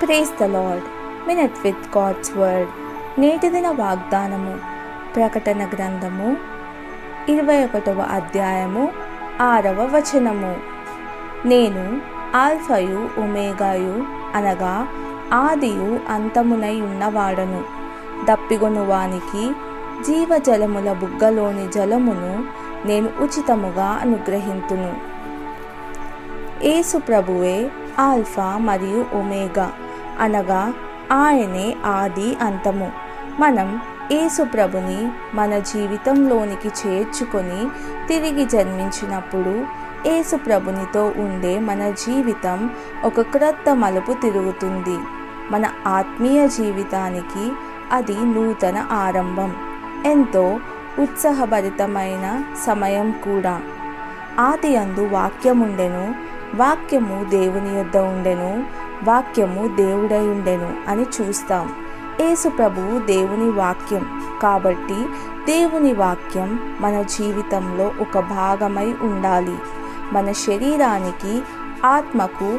Praise the lord. Minute with God's word. నేటి దిన వాగ్దానము. ప్రకటన గ్రంథము 21వ అధ్యాయము 6వ వచనము. నేను ఆల్ఫయు ఒమేగాయు అనగా ఆదియు అంతమునై ఉన్నవాడను. దప్పిగొనువానికి జీవజలముల బుగ్గలోని జలమును నేను ఉచితముగా అనుగ్రహింతును. యేసు ప్రభువే ఆల్ఫా మరియు ఒమేగా అనగా ఆయనే ఆది అంతము. మనం యేసు ప్రభుని మన జీవితంలోనికి చేర్చుకొని తిరిగి జన్మించినప్పుడు యేసు ప్రభునితో ఉండే మన జీవితం ఒక క్రొత్త మలుపు తిరుగుతుంది. మన ఆత్మీయ జీవితానికి అది నూతన ఆరంభం, ఎంతో ఉత్సాహభరితమైన సమయం కూడా. ఆది యందు వాక్యముండెను, వాక్యము దేవుని యొద్ద ఉండెను, వాక్యము దేవుడై ఉండెను అని చూస్తాం. యేసు ప్రభువు దేవుని వాక్యం కాబట్టి దేవుని వాక్యం మన జీవితంలో ఒక భాగమై ఉండాలి. మన శరీరానికి, ఆత్మకు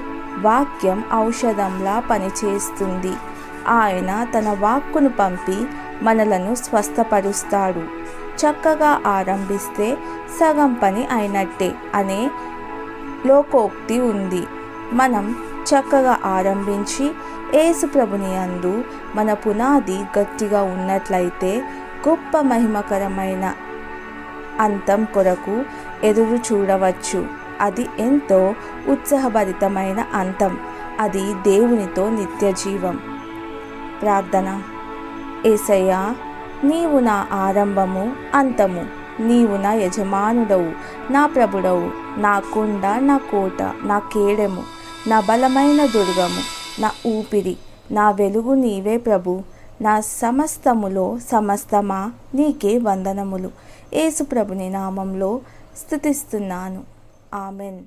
వాక్యం ఔషధంలా పనిచేస్తుంది. ఆయన తన వాక్కును పంపి మనలను స్వస్థపరుస్తాడు. చక్కగా ఆరంభిస్తే సగం పని అయినట్టే అనే లోకోక్తి ఉంది. మనం చక్కగా ఆరంభించి యేసు ప్రభుని యందు మన పునాది గట్టిగా ఉన్నట్లయితే గొప్ప మహిమకరమైన అంతం కొరకు ఎదురు చూడవచ్చు. అది ఎంతో ఉత్సాహభరితమైన అంతం. అది దేవునితో నిత్య జీవం. ప్రార్థన. యేసయ్యా, నీవు నా ఆరంభము, అంతము. నీవు నా యజమానుడవు, నా ప్రభుడవు, నా కొండ, నా కోట, నా కేడెము, నా బలమైన దుర్గము, నా ఊపిరి, నా వెలుగు నీవే ప్రభు. నా సమస్తములో సమస్తమా నీకే వందనములు. యేసు ప్రభుని నామంలో స్తుతిస్తున్నాను. ఆమెన్.